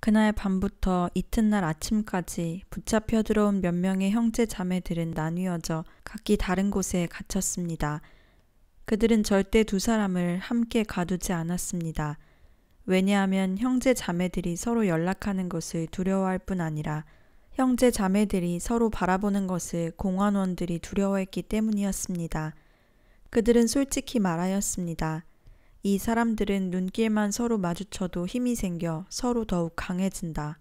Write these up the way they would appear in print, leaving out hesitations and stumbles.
그날 밤부터 이튿날 아침까지 붙잡혀 들어온 몇 명의 형제 자매들은 나뉘어져 각기 다른 곳에 갇혔습니다. 그들은 절대 두 사람을 함께 가두지 않았습니다. 왜냐하면 형제 자매들이 서로 연락하는 것을 두려워할 뿐 아니라 형제 자매들이 서로 바라보는 것을 공안원들이 두려워했기 때문이었습니다. 그들은 솔직히 말하였습니다. 이 사람들은 눈길만 서로 마주쳐도 힘이 생겨 서로 더욱 강해진다.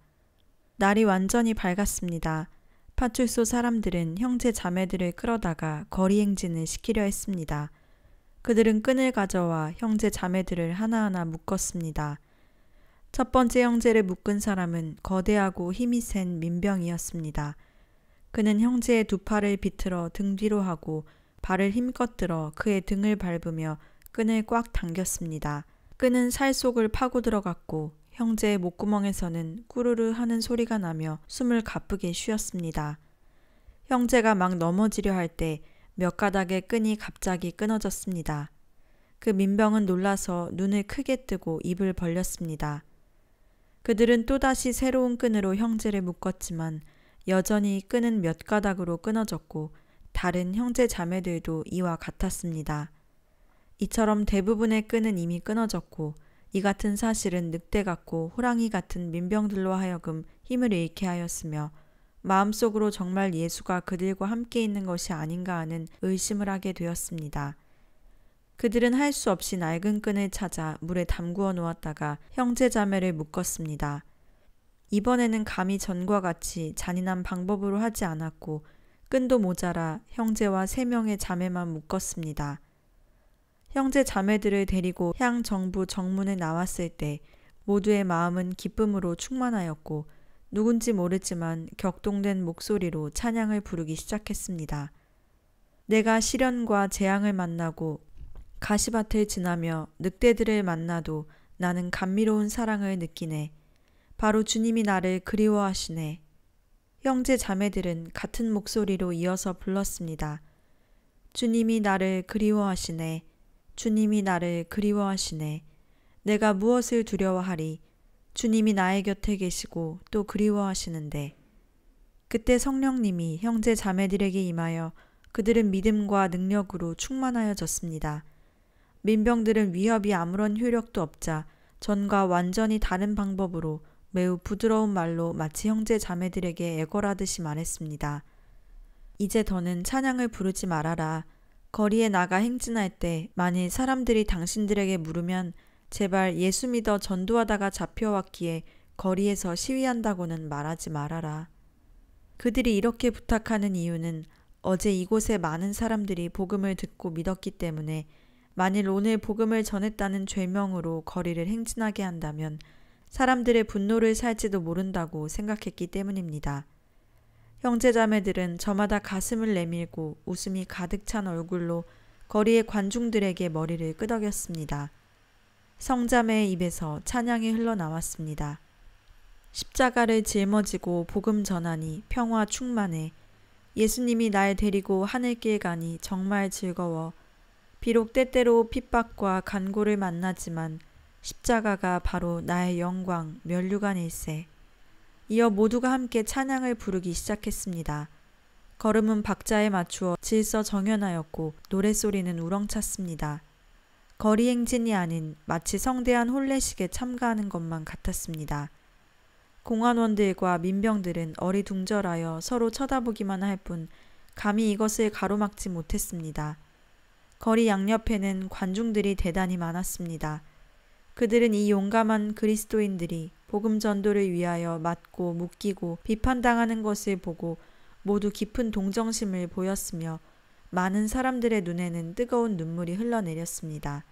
날이 완전히 밝았습니다. 파출소 사람들은 형제 자매들을 끌어다가 거리 행진을 시키려 했습니다. 그들은 끈을 가져와 형제 자매들을 하나하나 묶었습니다. 첫 번째 형제를 묶은 사람은 거대하고 힘이 센 민병이었습니다. 그는 형제의 두 팔을 비틀어 등 뒤로 하고 발을 힘껏 들어 그의 등을 밟으며 끈을 꽉 당겼습니다. 끈은 살 속을 파고 들어갔고 형제의 목구멍에서는 꾸르르 하는 소리가 나며 숨을 가쁘게 쉬었습니다. 형제가 막 넘어지려 할 때 몇 가닥의 끈이 갑자기 끊어졌습니다. 그 민병은 놀라서 눈을 크게 뜨고 입을 벌렸습니다. 그들은 또다시 새로운 끈으로 형제를 묶었지만 여전히 끈은 몇 가닥으로 끊어졌고 다른 형제 자매들도 이와 같았습니다. 이처럼 대부분의 끈은 이미 끊어졌고 이 같은 사실은 늑대 같고 호랑이 같은 민병들로 하여금 힘을 잃게 하였으며 마음속으로 정말 예수가 그들과 함께 있는 것이 아닌가 하는 의심을 하게 되었습니다. 그들은 할 수 없이 낡은 끈을 찾아 물에 담그어 놓았다가 형제 자매를 묶었습니다. 이번에는 감히 전과 같이 잔인한 방법으로 하지 않았고 끈도 모자라 형제와 3명의 자매만 묶었습니다. 형제 자매들을 데리고 향 정부 정문에 나왔을 때 모두의 마음은 기쁨으로 충만하였고 누군지 모르지만 격동된 목소리로 찬양을 부르기 시작했습니다. 내가 시련과 재앙을 만나고 가시밭을 지나며 늑대들을 만나도 나는 감미로운 사랑을 느끼네. 바로 주님이 나를 그리워하시네. 형제 자매들은 같은 목소리로 이어서 불렀습니다. 주님이 나를 그리워하시네. 주님이 나를 그리워하시네. 내가 무엇을 두려워하리. 주님이 나의 곁에 계시고 또 그리워하시는데. 그때 성령님이 형제 자매들에게 임하여 그들은 믿음과 능력으로 충만하여졌습니다. 민병들은 위협이 아무런 효력도 없자 전과 완전히 다른 방법으로 매우 부드러운 말로 마치 형제 자매들에게 애걸하듯이 말했습니다. 이제 더는 찬양을 부르지 말아라. 거리에 나가 행진할 때 만일 사람들이 당신들에게 물으면 제발 예수 믿어 전도하다가 잡혀왔기에 거리에서 시위한다고는 말하지 말아라. 그들이 이렇게 부탁하는 이유는 어제 이곳에 많은 사람들이 복음을 듣고 믿었기 때문에 만일 오늘 복음을 전했다는 죄명으로 거리를 행진하게 한다면 사람들의 분노를 살지도 모른다고 생각했기 때문입니다. 형제자매들은 저마다 가슴을 내밀고 웃음이 가득 찬 얼굴로 거리의 관중들에게 머리를 끄덕였습니다. 성자매의 입에서 찬양이 흘러나왔습니다. 십자가를 짊어지고 복음 전하니 평화 충만해. 예수님이 날 데리고 하늘길 가니 정말 즐거워. 비록 때때로 핍박과 간고를 만나지만 십자가가 바로 나의 영광, 면류관일세. 이어 모두가 함께 찬양을 부르기 시작했습니다. 걸음은 박자에 맞추어 질서 정연하였고 노랫소리는 우렁찼습니다. 거리 행진이 아닌 마치 성대한 혼례식에 참가하는 것만 같았습니다. 공안원들과 민병들은 어리둥절하여 서로 쳐다보기만 할 뿐 감히 이것을 가로막지 못했습니다. 거리 양옆에는 관중들이 대단히 많았습니다. 그들은 이 용감한 그리스도인들이 복음 전도를 위하여 맞고 묶이고 비판당하는 것을 보고 모두 깊은 동정심을 보였으며 많은 사람들의 눈에는 뜨거운 눈물이 흘러내렸습니다.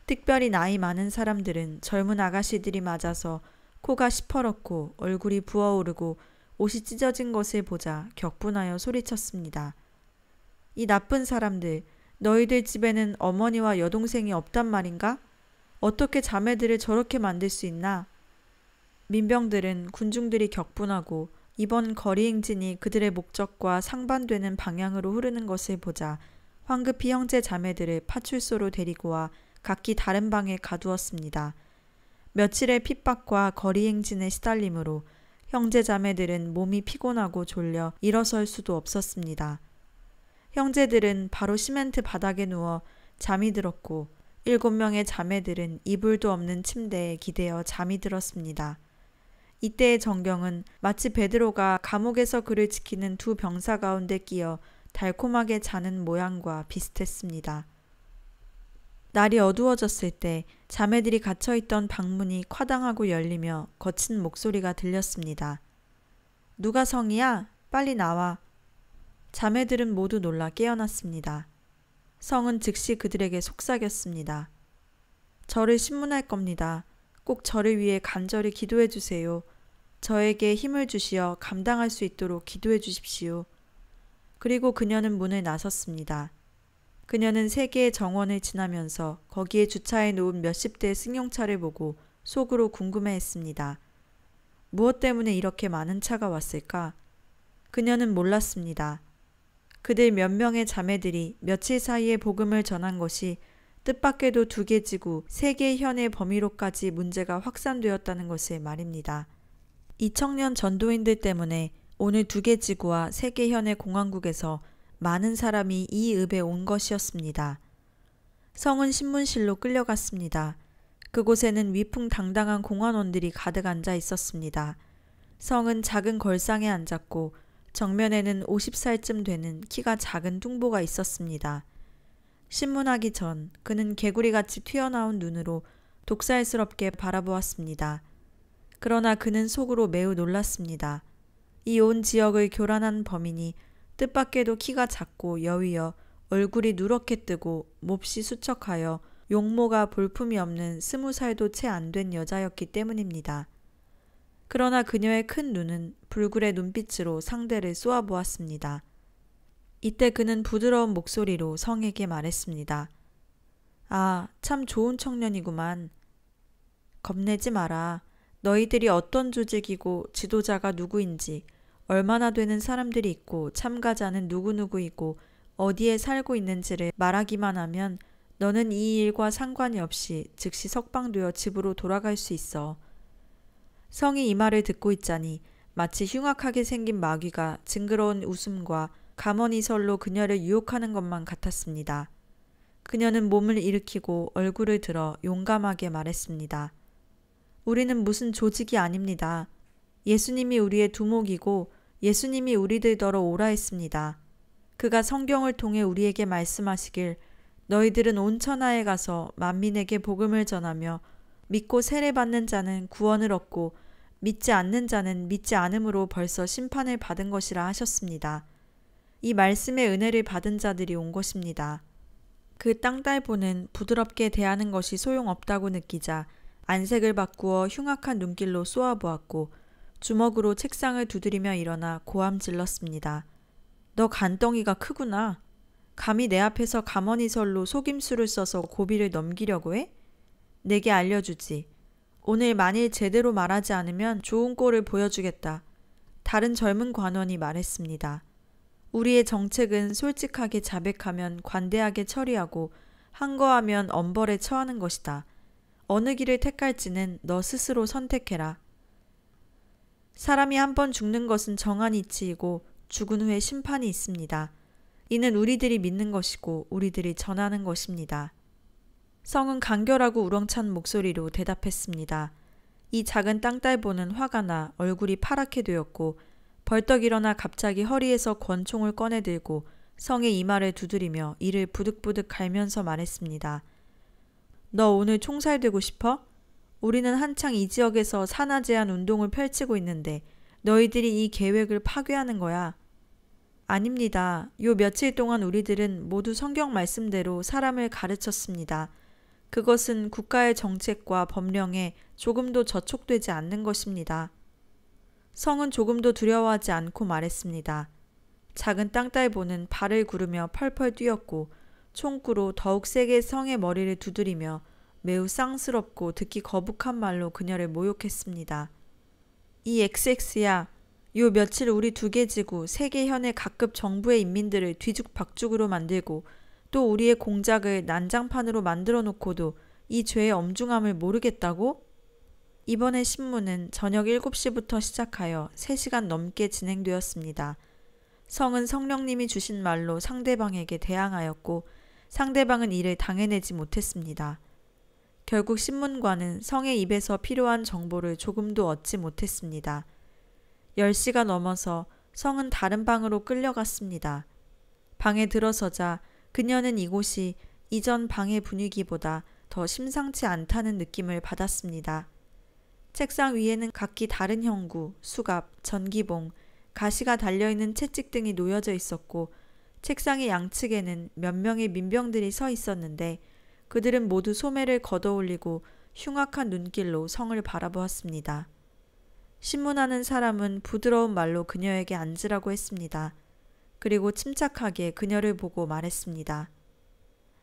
특별히 나이 많은 사람들은 젊은 아가씨들이 맞아서 코가 시퍼렇고 얼굴이 부어오르고 옷이 찢어진 것을 보자 격분하여 소리쳤습니다. 이 나쁜 사람들, 너희들 집에는 어머니와 여동생이 없단 말인가? 어떻게 자매들을 저렇게 만들 수 있나? 민병들은 군중들이 격분하고 이번 거리 행진이 그들의 목적과 상반되는 방향으로 흐르는 것을 보자 황급히 형제 자매들을 파출소로 데리고 와 각기 다른 방에 가두었습니다. 며칠의 핍박과 거리 행진에 시달림으로 형제 자매들은 몸이 피곤하고 졸려 일어설 수도 없었습니다. 형제들은 바로 시멘트 바닥에 누워 잠이 들었고 7명의 자매들은 이불도 없는 침대에 기대어 잠이 들었습니다. 이때의 정경은 마치 베드로가 감옥에서 그를 지키는 두 병사 가운데 끼어 달콤하게 자는 모양과 비슷했습니다. 날이 어두워졌을 때 자매들이 갇혀있던 방문이 과당하고 열리며 거친 목소리가 들렸습니다. 누가 성이야? 빨리 나와. 자매들은 모두 놀라 깨어났습니다. 성은 즉시 그들에게 속삭였습니다. 저를 신문할 겁니다. 꼭 저를 위해 간절히 기도해 주세요. 저에게 힘을 주시어 감당할 수 있도록 기도해 주십시오. 그리고 그녀는 문을 나섰습니다. 그녀는 3개의 정원을 지나면서 거기에 주차해 놓은 몇십 대의 승용차를 보고 속으로 궁금해했습니다. 무엇 때문에 이렇게 많은 차가 왔을까? 그녀는 몰랐습니다. 그들 몇 명의 자매들이 며칠 사이에 복음을 전한 것이 뜻밖에도 2개 지구, 3개의 현의 범위로까지 문제가 확산되었다는 것을 말입니다. 이 청년 전도인들 때문에 오늘 2개 지구와 3개 현의 공화국에서 많은 사람이 이 읍에 온 것이었습니다. 성은 신문실로 끌려갔습니다. 그곳에는 위풍당당한 공안원들이 가득 앉아 있었습니다. 성은 작은 걸상에 앉았고 정면에는 50살쯤 되는 키가 작은 뚱보가 있었습니다. 신문하기 전 그는 개구리같이 튀어나온 눈으로 독살스럽게 바라보았습니다. 그러나 그는 속으로 매우 놀랐습니다. 이 온 지역을 교란한 범인이 뜻밖에도 키가 작고 여위어 얼굴이 누렇게 뜨고 몹시 수척하여 용모가 볼품이 없는 20살도 채 안 된 여자였기 때문입니다. 그러나 그녀의 큰 눈은 불굴의 눈빛으로 상대를 쏘아보았습니다. 이때 그는 부드러운 목소리로 성에게 말했습니다. 아, 참 좋은 청년이구만. 겁내지 마라. 너희들이 어떤 조직이고 지도자가 누구인지, 얼마나 되는 사람들이 있고 참가자는 누구누구이고 어디에 살고 있는지를 말하기만 하면 너는 이 일과 상관이 없이 즉시 석방되어 집으로 돌아갈 수 있어. 성이 이 말을 듣고 있자니 마치 흉악하게 생긴 마귀가 징그러운 웃음과 가머니설로 그녀를 유혹하는 것만 같았습니다. 그녀는 몸을 일으키고 얼굴을 들어 용감하게 말했습니다. 우리는 무슨 조직이 아닙니다. 예수님이 우리의 두목이고 예수님이 우리들더러 오라 했습니다. 그가 성경을 통해 우리에게 말씀하시길 너희들은 온 천하에 가서 만민에게 복음을 전하며 믿고 세례받는 자는 구원을 얻고 믿지 않는 자는 믿지 않음으로 벌써 심판을 받은 것이라 하셨습니다. 이 말씀의 은혜를 받은 자들이 온 것입니다. 그 땅딸보는 부드럽게 대하는 것이 소용없다고 느끼자 안색을 바꾸어 흉악한 눈길로 쏘아보았고 주먹으로 책상을 두드리며 일어나 고함 질렀습니다. 너 간덩이가 크구나. 감히 내 앞에서 가머니설로 속임수를 써서 고비를 넘기려고 해? 내게 알려주지. 오늘 만일 제대로 말하지 않으면 좋은 꼴을 보여주겠다. 다른 젊은 관원이 말했습니다. 우리의 정책은 솔직하게 자백하면 관대하게 처리하고 항거하면 엄벌에 처하는 것이다. 어느 길을 택할지는 너 스스로 선택해라. 사람이 한 번 죽는 것은 정한 이치이고 죽은 후에 심판이 있습니다. 이는 우리들이 믿는 것이고 우리들이 전하는 것입니다. 성은 간결하고 우렁찬 목소리로 대답했습니다. 이 작은 땅딸보는 화가 나 얼굴이 파랗게 되었고 벌떡 일어나 갑자기 허리에서 권총을 꺼내들고 성의 이마를 두드리며 이를 부득부득 갈면서 말했습니다. 너 오늘 총살되고 싶어? 우리는 한창 이 지역에서 산화 제한 운동을 펼치고 있는데 너희들이 이 계획을 파괴하는 거야. 아닙니다. 요 며칠 동안 우리들은 모두 성경 말씀대로 사람을 가르쳤습니다. 그것은 국가의 정책과 법령에 조금도 저촉되지 않는 것입니다. 성은 조금도 두려워하지 않고 말했습니다. 작은 땅딸보는 발을 구르며 펄펄 뛰었고 총구로 더욱 세게 성의 머리를 두드리며 매우 쌍스럽고 듣기 거북한 말로 그녀를 모욕했습니다. 이 XX야. 요 며칠 우리 2개 지구, 3개 현의 각급 정부의 인민들을 뒤죽박죽으로 만들고 또 우리의 공작을 난장판으로 만들어 놓고도 이 죄의 엄중함을 모르겠다고? 이번에 신문은 저녁 7시부터 시작하여 3시간 넘게 진행되었습니다. 성은 성령님이 주신 말로 상대방에게 대항하였고 상대방은 이를 당해내지 못했습니다. 결국 신문관은 성의 입에서 필요한 정보를 조금도 얻지 못했습니다. 10시가 넘어서 성은 다른 방으로 끌려갔습니다. 방에 들어서자 그녀는 이곳이 이전 방의 분위기보다 더 심상치 않다는 느낌을 받았습니다. 책상 위에는 각기 다른 형구, 수갑, 전기봉, 가시가 달려있는 채찍 등이 놓여져 있었고 책상의 양측에는 몇 명의 민병들이 서 있었는데 그들은 모두 소매를 걷어올리고 흉악한 눈길로 성을 바라보았습니다. 신문하는 사람은 부드러운 말로 그녀에게 앉으라고 했습니다. 그리고 침착하게 그녀를 보고 말했습니다.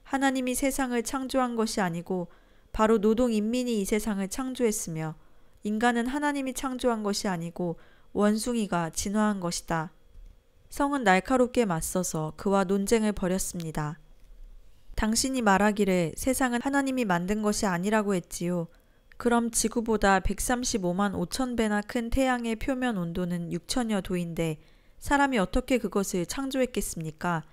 하나님이 세상을 창조한 것이 아니고 바로 노동인민이 이 세상을 창조했으며 인간은 하나님이 창조한 것이 아니고 원숭이가 진화한 것이다. 성은 날카롭게 맞서서 그와 논쟁을 벌였습니다. 당신이 말하기를 세상은 하나님이 만든 것이 아니라고 했지요. 그럼 지구보다 135만 5천 배나 큰 태양의 표면 온도는 6천여 도인데 사람이 어떻게 그것을 창조했겠습니까?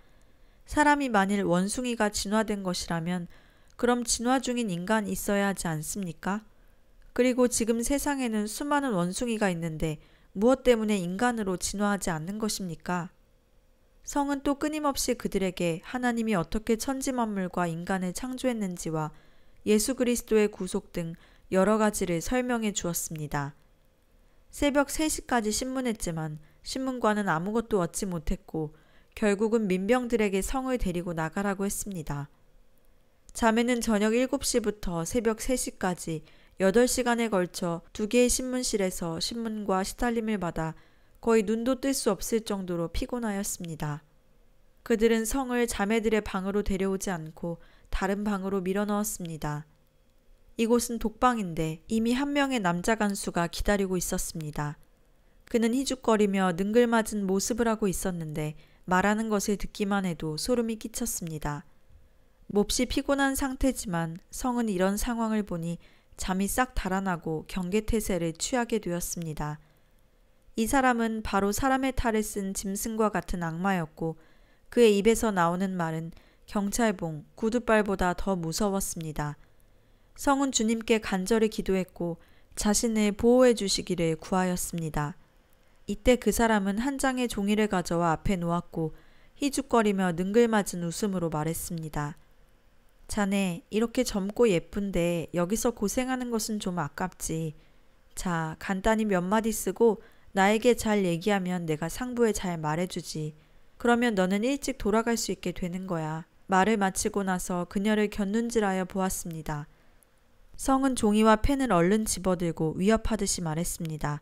사람이 만일 원숭이가 진화된 것이라면 그럼 진화 중인 인간이 있어야 하지 않습니까? 그리고 지금 세상에는 수많은 원숭이가 있는데 무엇 때문에 인간으로 진화하지 않는 것입니까? 성은 또 끊임없이 그들에게 하나님이 어떻게 천지만물과 인간을 창조했는지와 예수 그리스도의 구속 등 여러 가지를 설명해 주었습니다. 새벽 3시까지 신문했지만 신문관은 아무것도 얻지 못했고 결국은 민병들에게 성을 데리고 나가라고 했습니다. 자매는 저녁 7시부터 새벽 3시까지 8시간에 걸쳐 2개의 신문실에서 신문과 시달림을 받아 거의 눈도 뜰 수 없을 정도로 피곤하였습니다. 그들은 성을 자매들의 방으로 데려오지 않고 다른 방으로 밀어넣었습니다. 이곳은 독방인데 이미 한 명의 남자 간수가 기다리고 있었습니다. 그는 희죽거리며 능글맞은 모습을 하고 있었는데 말하는 것을 듣기만 해도 소름이 끼쳤습니다. 몹시 피곤한 상태지만 성은 이런 상황을 보니 잠이 싹 달아나고 경계태세를 취하게 되었습니다. 이 사람은 바로 사람의 탈을 쓴 짐승과 같은 악마였고 그의 입에서 나오는 말은 경찰봉, 구두발보다 더 무서웠습니다. 성은 주님께 간절히 기도했고 자신을 보호해 주시기를 구하였습니다. 이때 그 사람은 한 장의 종이를 가져와 앞에 놓았고 희죽거리며 능글맞은 웃음으로 말했습니다. 자네, 이렇게 젊고 예쁜데 여기서 고생하는 것은 좀 아깝지. 자, 간단히 몇 마디 쓰고 나에게 잘 얘기하면 내가 상부에 잘 말해주지. 그러면 너는 일찍 돌아갈 수 있게 되는 거야. 말을 마치고 나서 그녀를 곁눈질하여 보았습니다. 성은 종이와 펜을 얼른 집어들고 위협하듯이 말했습니다.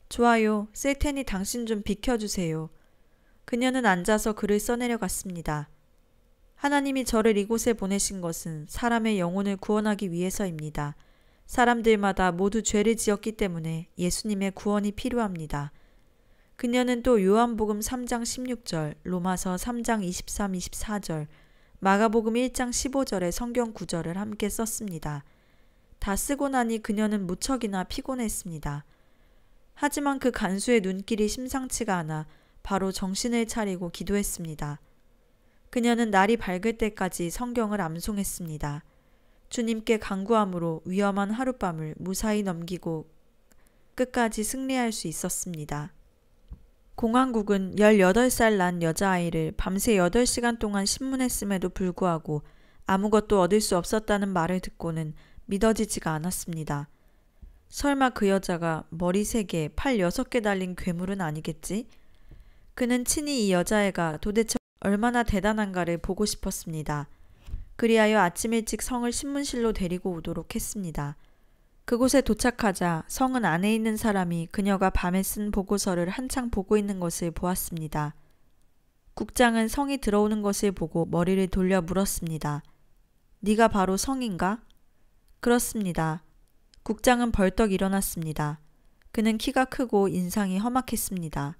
좋아요. 쓸 테니 당신 좀 비켜주세요. 그녀는 앉아서 글을 써내려갔습니다. 하나님이 저를 이곳에 보내신 것은 사람의 영혼을 구원하기 위해서입니다. 사람들마다 모두 죄를 지었기 때문에 예수님의 구원이 필요합니다. 그녀는 또 요한복음 3장 16절, 로마서 3장 23, 24절, 마가복음 1장 15절의 성경 구절을 함께 썼습니다. 다 쓰고 나니 그녀는 무척이나 피곤했습니다. 하지만 그 간수의 눈길이 심상치가 않아 바로 정신을 차리고 기도했습니다. 그녀는 날이 밝을 때까지 성경을 암송했습니다. 주님께 간구함으로 위험한 하룻밤을 무사히 넘기고 끝까지 승리할 수 있었습니다. 공항국은 18살 난 여자아이를 밤새 8시간 동안 신문했음에도 불구하고 아무것도 얻을 수 없었다는 말을 듣고는 믿어지지가 않았습니다. 설마 그 여자가 머리 3개, 팔 6개 달린 괴물은 아니겠지? 그는 친히 이 여자애가 도대체 얼마나 대단한가를 보고 싶었습니다. 그리하여 아침 일찍 성을 신문실로 데리고 오도록 했습니다. 그곳에 도착하자 성은 안에 있는 사람이 그녀가 밤에 쓴 보고서를 한창 보고 있는 것을 보았습니다. 국장은 성이 들어오는 것을 보고 머리를 돌려 물었습니다. 네가 바로 성인가? 그렇습니다. 국장은 벌떡 일어났습니다. 그는 키가 크고 인상이 험악했습니다.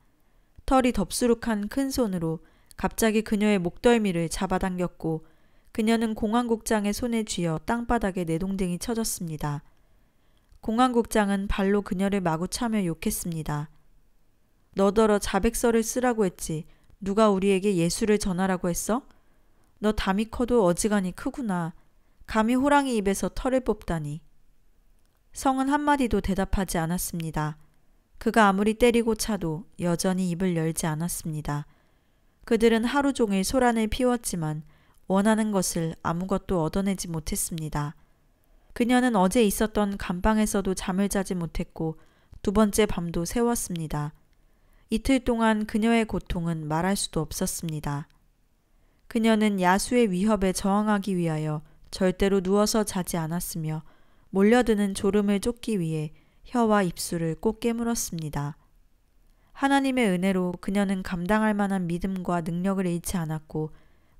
털이 덥수룩한 큰 손으로 갑자기 그녀의 목덜미를 잡아당겼고 그녀는 공항국장의 손에 쥐어 땅바닥에 내동댕이 쳐졌습니다. 공안국장은 발로 그녀를 마구 차며 욕했습니다. 너더러 자백서를 쓰라고 했지. 누가 우리에게 예수를 전하라고 했어? 너 담이 커도 어지간히 크구나. 감히 호랑이 입에서 털을 뽑다니. 성은 한마디도 대답하지 않았습니다. 그가 아무리 때리고 차도 여전히 입을 열지 않았습니다. 그들은 하루 종일 소란을 피웠지만 원하는 것을 아무것도 얻어내지 못했습니다. 그녀는 어제 있었던 감방에서도 잠을 자지 못했고 두 번째 밤도 새웠습니다. 이틀 동안 그녀의 고통은 말할 수도 없었습니다. 그녀는 야수의 위협에 저항하기 위하여 절대로 누워서 자지 않았으며 몰려드는 졸음을 쫓기 위해 혀와 입술을 꼭 깨물었습니다. 하나님의 은혜로 그녀는 감당할 만한 믿음과 능력을 잃지 않았고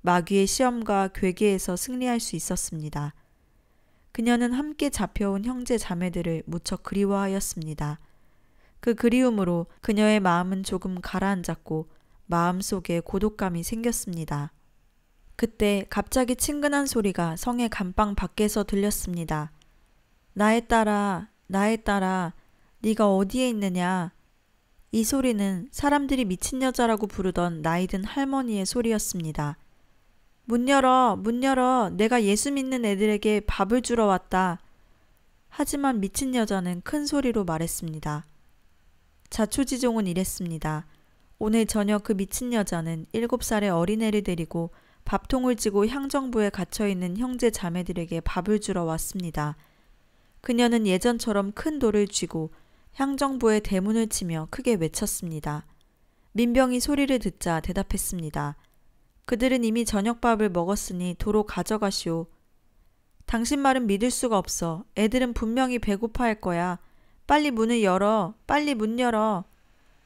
마귀의 시험과 괴계에서 승리할 수 있었습니다. 그녀는 함께 잡혀온 형제 자매들을 무척 그리워하였습니다. 그 그리움으로 그녀의 마음은 조금 가라앉았고 마음속에 고독감이 생겼습니다. 그때 갑자기 친근한 소리가 성의 감방 밖에서 들렸습니다. 나의 딸아, 나의 딸아, 네가 어디에 있느냐? 이 소리는 사람들이 미친 여자라고 부르던 나이든 할머니의 소리였습니다. 문 열어, 문 열어. 내가 예수 믿는 애들에게 밥을 주러 왔다. 하지만 미친 여자는 큰 소리로 말했습니다. 자초지종은 이랬습니다. 오늘 저녁 그 미친 여자는 7살의 어린애를 데리고 밥통을 쥐고 향정부에 갇혀있는 형제 자매들에게 밥을 주러 왔습니다. 그녀는 예전처럼 큰 돌을 쥐고 향정부의 대문을 치며 크게 외쳤습니다. 민병이 소리를 듣자 대답했습니다. 그들은 이미 저녁밥을 먹었으니 도로 가져가시오. 당신 말은 믿을 수가 없어. 애들은 분명히 배고파할 거야. 빨리 문을 열어. 빨리 문 열어.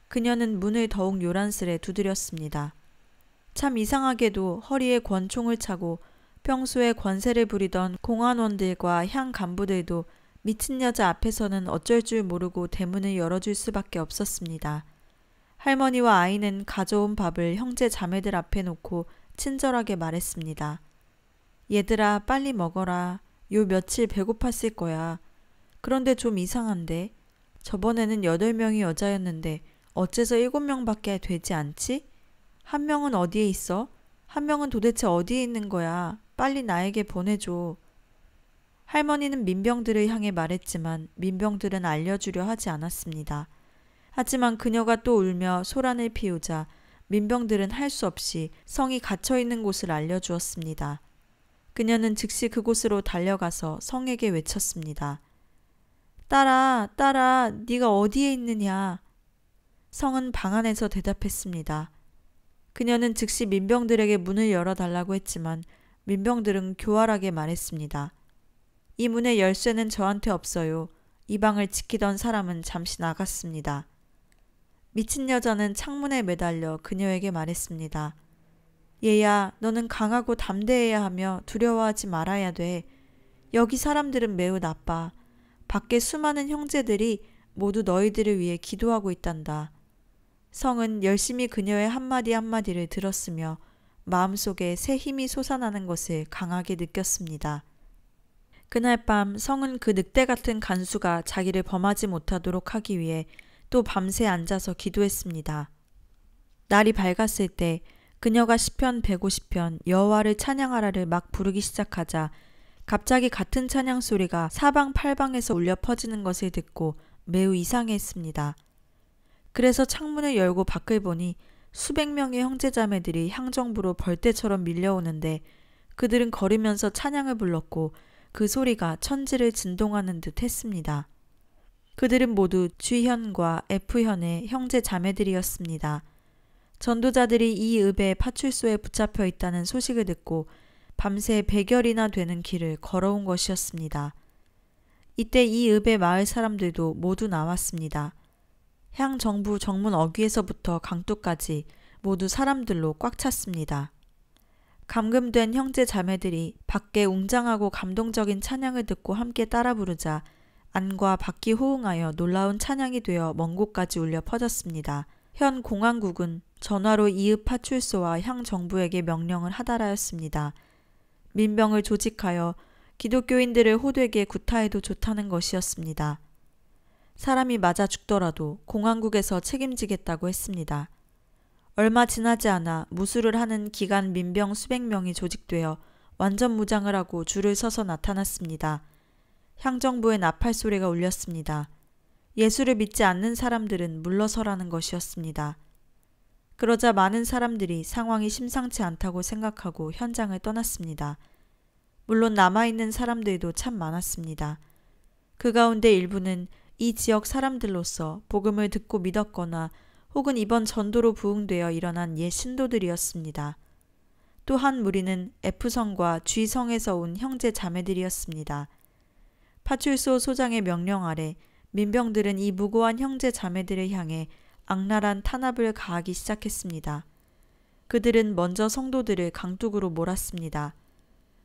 그녀는 문을 더욱 요란스레 두드렸습니다. 참 이상하게도 허리에 권총을 차고 평소에 권세를 부리던 공안원들과 향 간부들도 미친 여자 앞에서는 어쩔 줄 모르고 대문을 열어줄 수밖에 없었습니다. 할머니와 아이는 가져온 밥을 형제 자매들 앞에 놓고 친절하게 말했습니다. 얘들아, 빨리 먹어라. 요 며칠 배고팠을 거야. 그런데 좀 이상한데? 저번에는 8명이 여자였는데 어째서 7명밖에 되지 않지? 한 명은 어디에 있어? 한 명은 도대체 어디에 있는 거야? 빨리 나에게 보내줘. 할머니는 민병들을 향해 말했지만 민병들은 알려주려 하지 않았습니다. 하지만 그녀가 또 울며 소란을 피우자 민병들은 할 수 없이 성이 갇혀있는 곳을 알려주었습니다. 그녀는 즉시 그곳으로 달려가서 성에게 외쳤습니다. 딸아, 딸아, 네가 어디에 있느냐? 성은 방 안에서 대답했습니다. 그녀는 즉시 민병들에게 문을 열어달라고 했지만 민병들은 교활하게 말했습니다. 이 문의 열쇠는 저한테 없어요. 이 방을 지키던 사람은 잠시 나갔습니다. 미친 여자는 창문에 매달려 그녀에게 말했습니다. 얘야, 너는 강하고 담대해야 하며 두려워하지 말아야 돼. 여기 사람들은 매우 나빠. 밖에 수많은 형제들이 모두 너희들을 위해 기도하고 있단다. 성은 열심히 그녀의 한마디 한마디를 들었으며 마음속에 새 힘이 솟아나는 것을 강하게 느꼈습니다. 그날 밤 성은 그 늑대 같은 간수가 자기를 범하지 못하도록 하기 위해 또 밤새 앉아서 기도했습니다. 날이 밝았을 때 그녀가 시편 150편 여호와를 찬양하라를 막 부르기 시작하자 갑자기 같은 찬양 소리가 사방팔방에서 울려 퍼지는 것을 듣고 매우 이상해했습니다. 그래서 창문을 열고 밖을 보니 수백 명의 형제자매들이 향정부로 벌떼처럼 밀려오는데 그들은 걸으면서 찬양을 불렀고 그 소리가 천지를 진동하는 듯 했습니다. 그들은 모두 G현과 F현의 형제 자매들이었습니다. 전도자들이 이 읍의 파출소에 붙잡혀 있다는 소식을 듣고 밤새 100여리나 되는 길을 걸어온 것이었습니다. 이때 이 읍의 마을 사람들도 모두 나왔습니다. 향 정부 정문 어귀에서부터 강둑까지 모두 사람들로 꽉 찼습니다. 감금된 형제 자매들이 밖에 웅장하고 감동적인 찬양을 듣고 함께 따라 부르자 안과 밖이 호응하여 놀라운 찬양이 되어 먼 곳까지 울려 퍼졌습니다. 현 공안국은 전화로 이읍 파출소와 향 정부에게 명령을 하달하였습니다. 민병을 조직하여 기독교인들을 호되게 구타해도 좋다는 것이었습니다. 사람이 맞아 죽더라도 공항국에서 책임지겠다고 했습니다. 얼마 지나지 않아 무술을 하는 기간 민병 수백 명이 조직되어 완전 무장을 하고 줄을 서서 나타났습니다. 향정부의 나팔 소리가 울렸습니다. 예수를 믿지 않는 사람들은 물러서라는 것이었습니다. 그러자 많은 사람들이 상황이 심상치 않다고 생각하고 현장을 떠났습니다. 물론 남아있는 사람들도 참 많았습니다. 그 가운데 일부는 이 지역 사람들로서 복음을 듣고 믿었거나 혹은 이번 전도로 부흥되어 일어난 옛 신도들이었습니다. 또 한 무리는 F성과 G성에서 온 형제 자매들이었습니다. 파출소 소장의 명령 아래 민병들은 이 무고한 형제 자매들을 향해 악랄한 탄압을 가하기 시작했습니다. 그들은 먼저 성도들을 강둑으로 몰았습니다.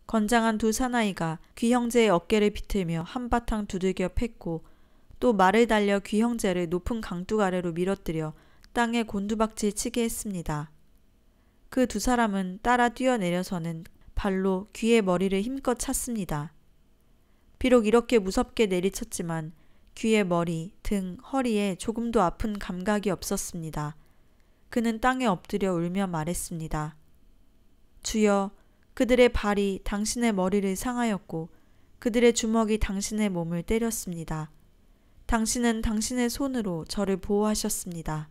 건장한 두 사나이가 귀 형제의 어깨를 비틀며 한바탕 두들겨 팼고 또 말을 달려 귀 형제를 높은 강둑 아래로 밀어뜨려 땅에 곤두박질 치게 했습니다. 그 두 사람은 따라 뛰어내려서는 발로 귀의 머리를 힘껏 찼습니다. 비록 이렇게 무섭게 내리쳤지만 귀의 머리, 등, 허리에 조금도 아픈 감각이 없었습니다. 그는 땅에 엎드려 울며 말했습니다. 주여, 그들의 발이 당신의 머리를 상하였고 그들의 주먹이 당신의 몸을 때렸습니다. 당신은 당신의 손으로 저를 보호하셨습니다.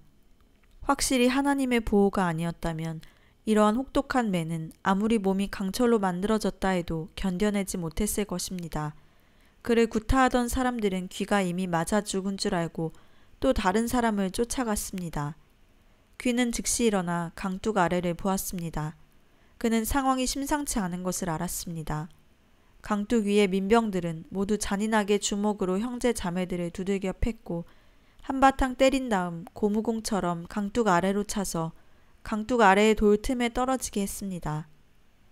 확실히 하나님의 보호가 아니었다면 이러한 혹독한 매는 아무리 몸이 강철로 만들어졌다 해도 견뎌내지 못했을 것입니다. 그를 구타하던 사람들은 귀가 이미 맞아 죽은 줄 알고 또 다른 사람을 쫓아갔습니다. 귀는 즉시 일어나 강둑 아래를 보았습니다. 그는 상황이 심상치 않은 것을 알았습니다. 강둑 위의 민병들은 모두 잔인하게 주먹으로 형제 자매들을 두들겨 팼고 한바탕 때린 다음 고무공처럼 강둑 아래로 차서 강둑 아래의 돌 틈에 떨어지게 했습니다.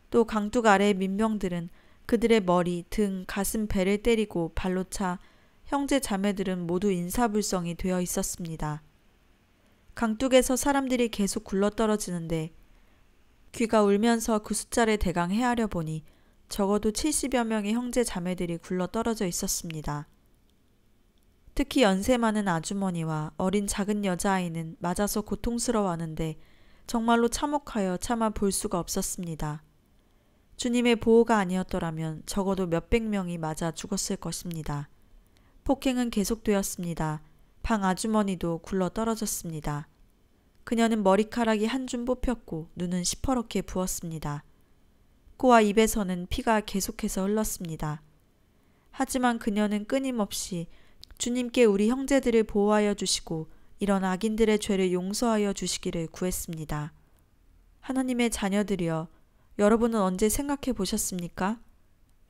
또 강둑 아래의 민병들은 그들의 머리, 등, 가슴, 배를 때리고 발로 차 형제 자매들은 모두 인사불성이 되어 있었습니다. 강둑에서 사람들이 계속 굴러떨어지는데 귀가 울면서 그 숫자를 대강 헤아려 보니 적어도 70여 명의 형제 자매들이 굴러떨어져 있었습니다. 특히 연세 많은 아주머니와 어린 작은 여자아이는 맞아서 고통스러워하는데 정말로 참혹하여 차마 볼 수가 없었습니다. 주님의 보호가 아니었더라면 적어도 몇백 명이 맞아 죽었을 것입니다. 폭행은 계속되었습니다. 방 아주머니도 굴러 떨어졌습니다. 그녀는 머리카락이 한 줌 뽑혔고 눈은 시퍼렇게 부었습니다. 코와 입에서는 피가 계속해서 흘렀습니다. 하지만 그녀는 끊임없이 주님께 우리 형제들을 보호하여 주시고 이런 악인들의 죄를 용서하여 주시기를 구했습니다. 하나님의 자녀들이여, 여러분은 언제 생각해 보셨습니까?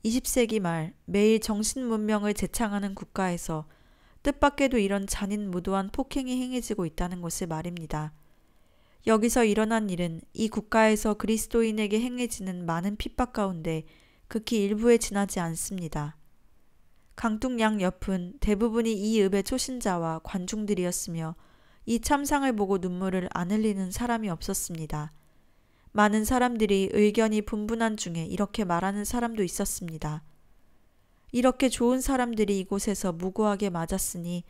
20세기 말 매일 정신문명을 제창하는 국가에서 뜻밖에도 이런 잔인무도한 폭행이 행해지고 있다는 것을 말입니다. 여기서 일어난 일은 이 국가에서 그리스도인에게 행해지는 많은 핍박 가운데 극히 일부에 지나지 않습니다. 강둑 양 옆은 대부분이 이 읍의 초신자와 관중들이었으며 이 참상을 보고 눈물을 안 흘리는 사람이 없었습니다. 많은 사람들이 의견이 분분한 중에 이렇게 말하는 사람도 있었습니다. 이렇게 좋은 사람들이 이곳에서 무고하게 맞았으니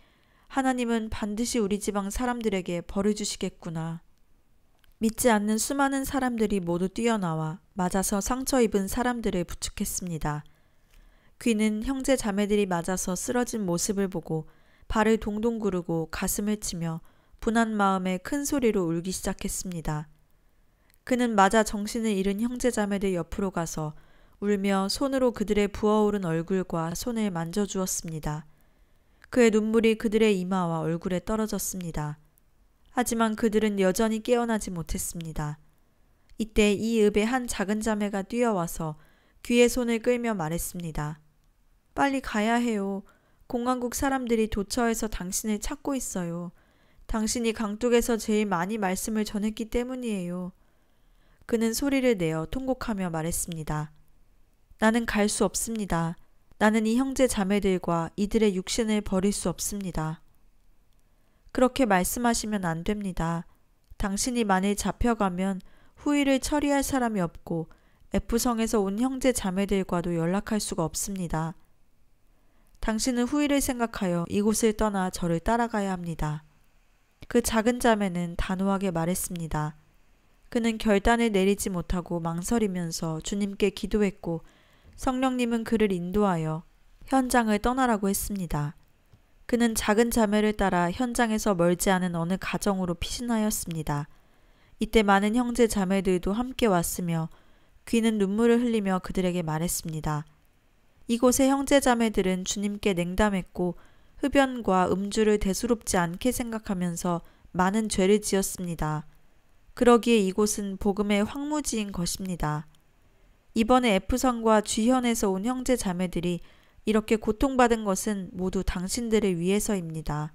하나님은 반드시 우리 지방 사람들에게 벌을 주시겠구나. 믿지 않는 수많은 사람들이 모두 뛰어나와 맞아서 상처 입은 사람들을 부축했습니다. 귀는 형제 자매들이 맞아서 쓰러진 모습을 보고 발을 동동 구르고 가슴을 치며 분한 마음에 큰 소리로 울기 시작했습니다. 그는 맞아 정신을 잃은 형제 자매들 옆으로 가서 울며 손으로 그들의 부어오른 얼굴과 손을 만져주었습니다. 그의 눈물이 그들의 이마와 얼굴에 떨어졌습니다. 하지만 그들은 여전히 깨어나지 못했습니다. 이때 이 읍의 한 작은 자매가 뛰어와서 귀의 손을 끌며 말했습니다. 빨리 가야 해요. 공항국 사람들이 도처에서 당신을 찾고 있어요. 당신이 강둑에서 제일 많이 말씀을 전했기 때문이에요. 그는 소리를 내어 통곡하며 말했습니다. 나는 갈 수 없습니다. 나는 이 형제 자매들과 이들의 육신을 버릴 수 없습니다. 그렇게 말씀하시면 안 됩니다. 당신이 만일 잡혀가면 후일을 처리할 사람이 없고 F성에서 온 형제 자매들과도 연락할 수가 없습니다. 당신은 후일을 생각하여 이곳을 떠나 저를 따라가야 합니다. 그 작은 자매는 단호하게 말했습니다. 그는 결단을 내리지 못하고 망설이면서 주님께 기도했고 성령님은 그를 인도하여 현장을 떠나라고 했습니다. 그는 작은 자매를 따라 현장에서 멀지 않은 어느 가정으로 피신하였습니다. 이때 많은 형제 자매들도 함께 왔으며 귀는 눈물을 흘리며 그들에게 말했습니다. 이곳의 형제 자매들은 주님께 냉담했고 흡연과 음주를 대수롭지 않게 생각하면서 많은 죄를 지었습니다. 그러기에 이곳은 복음의 황무지인 것입니다. 이번에 F성과 G현에서 온 형제 자매들이 이렇게 고통받은 것은 모두 당신들을 위해서입니다.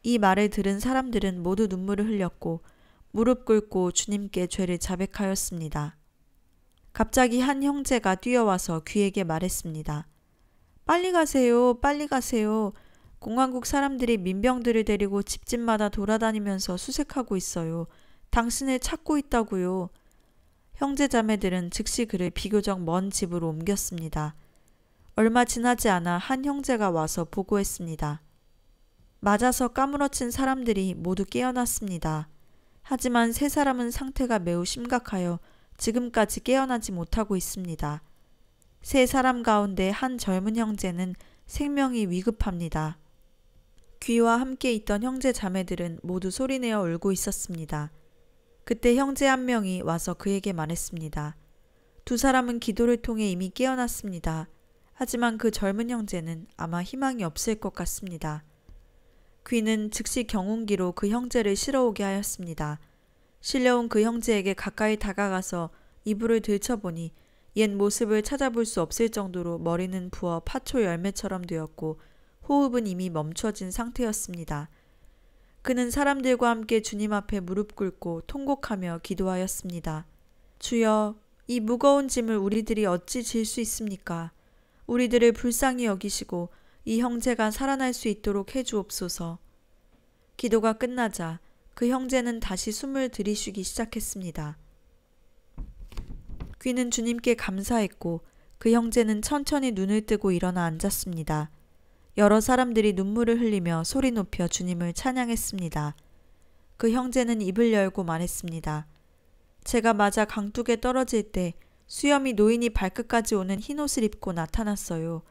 이 말을 들은 사람들은 모두 눈물을 흘렸고 무릎 꿇고 주님께 죄를 자백하였습니다. 갑자기 한 형제가 뛰어와서 귀에게 말했습니다. 빨리 가세요, 빨리 가세요. 공화국 사람들이 민병들을 데리고 집집마다 돌아다니면서 수색하고 있어요. 당신을 찾고 있다고요. 형제 자매들은 즉시 그를 비교적 먼 집으로 옮겼습니다. 얼마 지나지 않아 한 형제가 와서 보고했습니다. 맞아서 까무러친 사람들이 모두 깨어났습니다. 하지만 세 사람은 상태가 매우 심각하여 지금까지 깨어나지 못하고 있습니다. 세 사람 가운데 한 젊은 형제는 생명이 위급합니다. 귀와 함께 있던 형제 자매들은 모두 소리내어 울고 있었습니다. 그때 형제 한 명이 와서 그에게 말했습니다. 두 사람은 기도를 통해 이미 깨어났습니다. 하지만 그 젊은 형제는 아마 희망이 없을 것 같습니다. 귀는 즉시 경운기로 그 형제를 실어오게 하였습니다. 실려온 그 형제에게 가까이 다가가서 이불을 들춰보니 옛 모습을 찾아볼 수 없을 정도로 머리는 부어 파초 열매처럼 되었고 호흡은 이미 멈춰진 상태였습니다. 그는 사람들과 함께 주님 앞에 무릎 꿇고 통곡하며 기도하였습니다. 주여, 이 무거운 짐을 우리들이 어찌 질 수 있습니까? 우리들을 불쌍히 여기시고 이 형제가 살아날 수 있도록 해주옵소서. 기도가 끝나자 그 형제는 다시 숨을 들이쉬기 시작했습니다. 귀는 주님께 감사했고 그 형제는 천천히 눈을 뜨고 일어나 앉았습니다. 여러 사람들이 눈물을 흘리며 소리 높여 주님을 찬양했습니다. 그 형제는 입을 열고 말했습니다. 제가 맞아 강둑에 떨어질 때 수염이 노인이 발끝까지 오는 흰옷을 입고 나타났어요.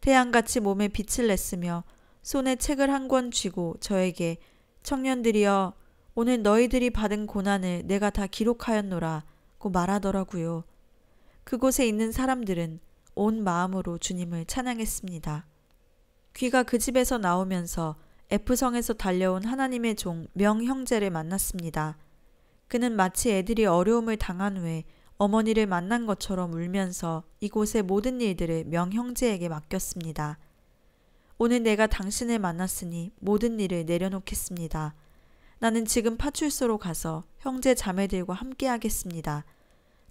태양같이 몸에 빛을 냈으며 손에 책을 한 권 쥐고 저에게 청년들이여 오늘 너희들이 받은 고난을 내가 다 기록하였노라 고 말하더라고요. 그곳에 있는 사람들은 온 마음으로 주님을 찬양했습니다. 귀가 그 집에서 나오면서 F성에서 달려온 하나님의 종 명형제를 만났습니다. 그는 마치 애들이 어려움을 당한 후에 어머니를 만난 것처럼 울면서 이곳의 모든 일들을 명형제에게 맡겼습니다. 오늘 내가 당신을 만났으니 모든 일을 내려놓겠습니다. 나는 지금 파출소로 가서 형제 자매들과 함께 하겠습니다.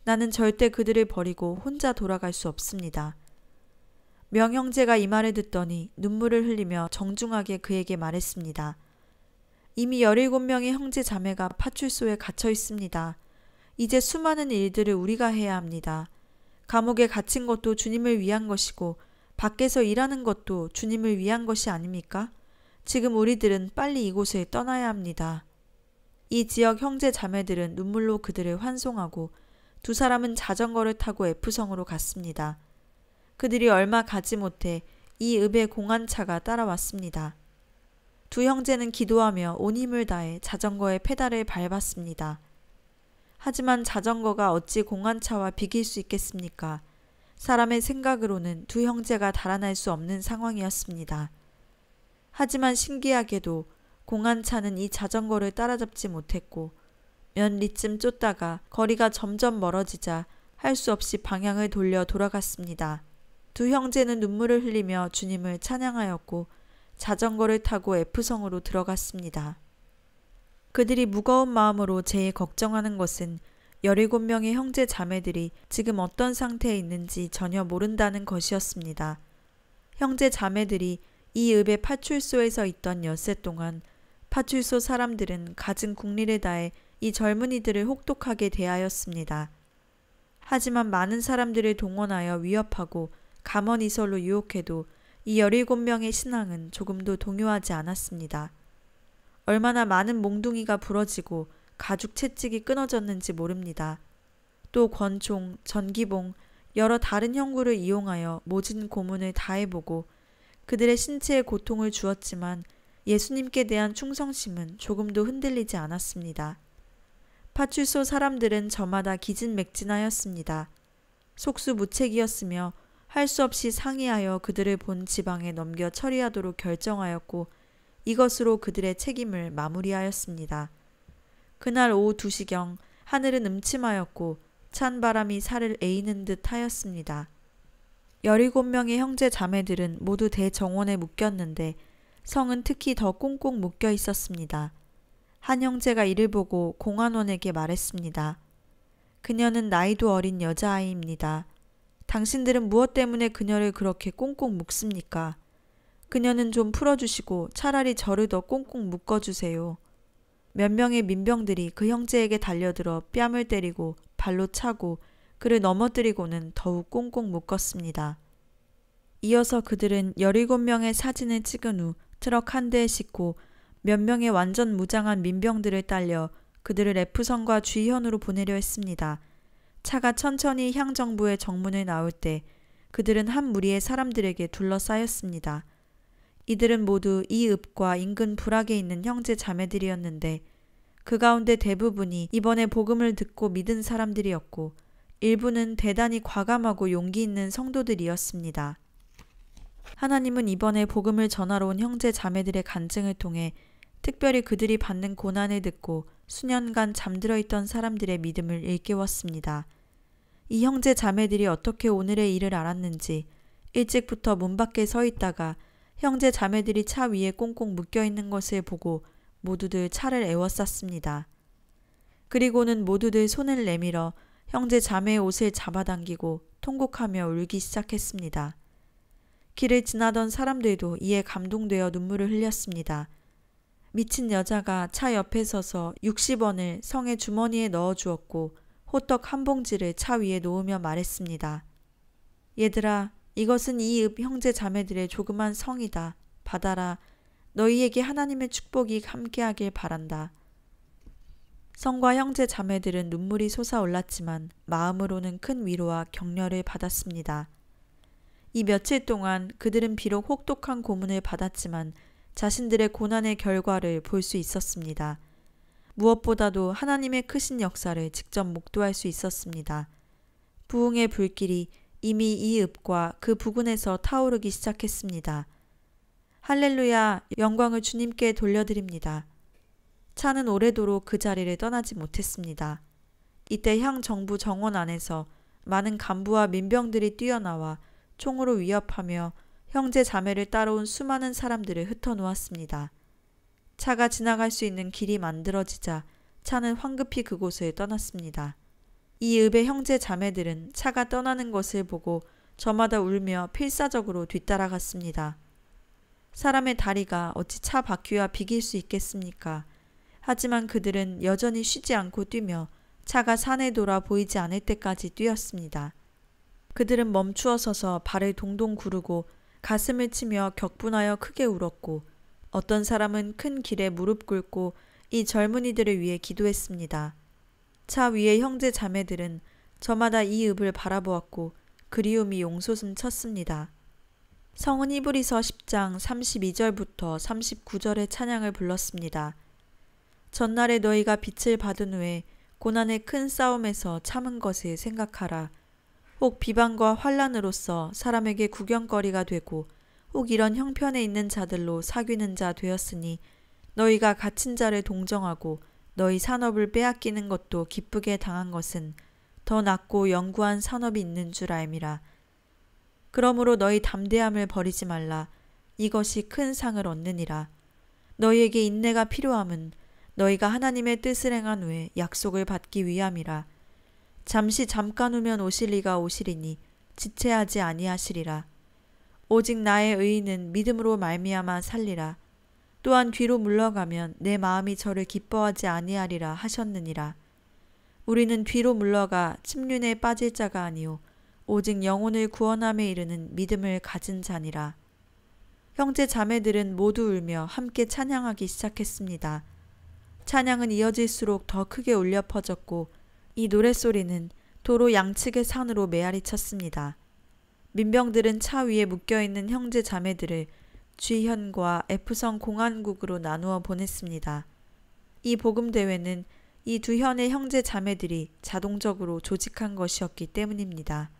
나는 절대 그들을 버리고 혼자 돌아갈 수 없습니다. 명형제가 이 말을 듣더니 눈물을 흘리며 정중하게 그에게 말했습니다. 이미 17명의 형제 자매가 파출소에 갇혀 있습니다. 이제 수많은 일들을 우리가 해야 합니다. 감옥에 갇힌 것도 주님을 위한 것이고 밖에서 일하는 것도 주님을 위한 것이 아닙니까? 지금 우리들은 빨리 이곳을 떠나야 합니다. 이 지역 형제 자매들은 눈물로 그들을 환송하고 두 사람은 자전거를 타고 F성으로 갔습니다. 그들이 얼마 가지 못해 이 읍의 공안차가 따라왔습니다. 두 형제는 기도하며 온 힘을 다해 자전거의 페달을 밟았습니다. 하지만 자전거가 어찌 공안차와 비길 수 있겠습니까? 사람의 생각으로는 두 형제가 달아날 수 없는 상황이었습니다. 하지만 신기하게도 공안차는 이 자전거를 따라잡지 못했고 몇 리쯤 쫓다가 거리가 점점 멀어지자 할 수 없이 방향을 돌려 돌아갔습니다. 두 형제는 눈물을 흘리며 주님을 찬양하였고 자전거를 타고 F성으로 들어갔습니다. 그들이 무거운 마음으로 제일 걱정하는 것은 17명의 형제 자매들이 지금 어떤 상태에 있는지 전혀 모른다는 것이었습니다. 형제 자매들이 이 읍의 파출소에서 있던 엿새 동안 파출소 사람들은 갖은 국리를 다해 이 젊은이들을 혹독하게 대하였습니다. 하지만 많은 사람들을 동원하여 위협하고 감언이설로 유혹해도 이 17명의 신앙은 조금도 동요하지 않았습니다. 얼마나 많은 몽둥이가 부러지고 가죽 채찍이 끊어졌는지 모릅니다. 또 권총, 전기봉, 여러 다른 형구를 이용하여 모진 고문을 다해보고 그들의 신체에 고통을 주었지만 예수님께 대한 충성심은 조금도 흔들리지 않았습니다. 파출소 사람들은 저마다 기진맥진하였습니다. 속수무책이었으며 할 수 없이 상의하여 그들을 본 지방에 넘겨 처리하도록 결정하였고 이것으로 그들의 책임을 마무리하였습니다. 그날 오후 2시경 하늘은 음침하였고 찬 바람이 살을 에이는 듯 하였습니다. 17명의 형제 자매들은 모두 대정원에 묶였는데 성은 특히 더 꽁꽁 묶여 있었습니다. 한 형제가 이를 보고 공안원에게 말했습니다. 그녀는 나이도 어린 여자아이입니다. 당신들은 무엇 때문에 그녀를 그렇게 꽁꽁 묶습니까? 그녀는 좀 풀어주시고 차라리 저를 더 꽁꽁 묶어주세요. 몇 명의 민병들이 그 형제에게 달려들어 뺨을 때리고 발로 차고 그를 넘어뜨리고는 더욱 꽁꽁 묶었습니다. 이어서 그들은 17명의 사진을 찍은 후 트럭 한 대에 싣고 몇 명의 완전 무장한 민병들을 딸려 그들을 F선과 G현으로 보내려 했습니다. 차가 천천히 향정부의 정문을 나올 때 그들은 한 무리의 사람들에게 둘러싸였습니다. 이들은 모두 이 읍과 인근 불악에 있는 형제 자매들이었는데 그 가운데 대부분이 이번에 복음을 듣고 믿은 사람들이었고 일부는 대단히 과감하고 용기 있는 성도들이었습니다. 하나님은 이번에 복음을 전하러 온 형제 자매들의 간증을 통해 특별히 그들이 받는 고난을 듣고 수년간 잠들어 있던 사람들의 믿음을 일깨웠습니다. 이 형제 자매들이 어떻게 오늘의 일을 알았는지 일찍부터 문 밖에 서 있다가 형제 자매들이 차 위에 꽁꽁 묶여 있는 것을 보고 모두들 차를 에워쌌습니다. 그리고는 모두들 손을 내밀어 형제 자매의 옷을 잡아당기고 통곡하며 울기 시작했습니다. 길을 지나던 사람들도 이에 감동되어 눈물을 흘렸습니다. 미친 여자가 차 옆에 서서 60원을 성의 주머니에 넣어 주었고 호떡 한 봉지를 차 위에 놓으며 말했습니다. 얘들아, 이것은 이 읍 형제 자매들의 조그만 성이다. 받아라. 너희에게 하나님의 축복이 함께하길 바란다. 성과 형제 자매들은 눈물이 솟아올랐지만 마음으로는 큰 위로와 격려를 받았습니다. 이 며칠 동안 그들은 비록 혹독한 고문을 받았지만 자신들의 고난의 결과를 볼 수 있었습니다. 무엇보다도 하나님의 크신 역사를 직접 목도할 수 있었습니다. 부흥의 불길이 이미 이 읍과 그 부근에서 타오르기 시작했습니다. 할렐루야, 영광을 주님께 돌려드립니다. 차는 오래도록 그 자리를 떠나지 못했습니다. 이때 향 정부 정원 안에서 많은 간부와 민병들이 뛰어나와 총으로 위협하며 형제 자매를 따라온 수많은 사람들을 흩어놓았습니다. 차가 지나갈 수 있는 길이 만들어지자 차는 황급히 그곳을 떠났습니다. 이 읍의 형제 자매들은 차가 떠나는 것을 보고 저마다 울며 필사적으로 뒤따라갔습니다. 사람의 다리가 어찌 차 바퀴와 비길 수 있겠습니까? 하지만 그들은 여전히 쉬지 않고 뛰며 차가 산에 돌아 보이지 않을 때까지 뛰었습니다. 그들은 멈추어 서서 발을 동동 구르고 가슴을 치며 격분하여 크게 울었고 어떤 사람은 큰 길에 무릎 꿇고 이 젊은이들을 위해 기도했습니다. 차 위의 형제 자매들은 저마다 이 읍을 바라보았고 그리움이 용솟음 쳤습니다. 성은 히브리서 10장 32절부터 39절의 찬양을 불렀습니다. 전날에 너희가 빛을 받은 후에 고난의 큰 싸움에서 참은 것을 생각하라. 혹 비방과 환난으로서 사람에게 구경거리가 되고 혹 이런 형편에 있는 자들로 사귀는 자 되었으니 너희가 갇힌 자를 동정하고 너희 산업을 빼앗기는 것도 기쁘게 당한 것은 더 낫고 영구한 산업이 있는 줄 알미라. 그러므로 너희 담대함을 버리지 말라. 이것이 큰 상을 얻느니라. 너희에게 인내가 필요함은 너희가 하나님의 뜻을 행한 후에 약속을 받기 위함이라. 잠깐 후면 오실 이가 오시리니 지체하지 아니하시리라. 오직 나의 의인은 믿음으로 말미암아 살리라. 또한 뒤로 물러가면 내 마음이 저를 기뻐하지 아니하리라 하셨느니라. 우리는 뒤로 물러가 침륜에 빠질 자가 아니요 오직 영혼을 구원함에 이르는 믿음을 가진 자니라. 형제 자매들은 모두 울며 함께 찬양하기 시작했습니다. 찬양은 이어질수록 더 크게 울려 퍼졌고 이 노랫소리는 도로 양측의 산으로 메아리 쳤습니다. 민병들은 차 위에 묶여있는 형제 자매들을 G현과 F성 공안국으로 나누어 보냈습니다. 이 복음대회는 이 두 현의 형제 자매들이 자동적으로 조직한 것이었기 때문입니다.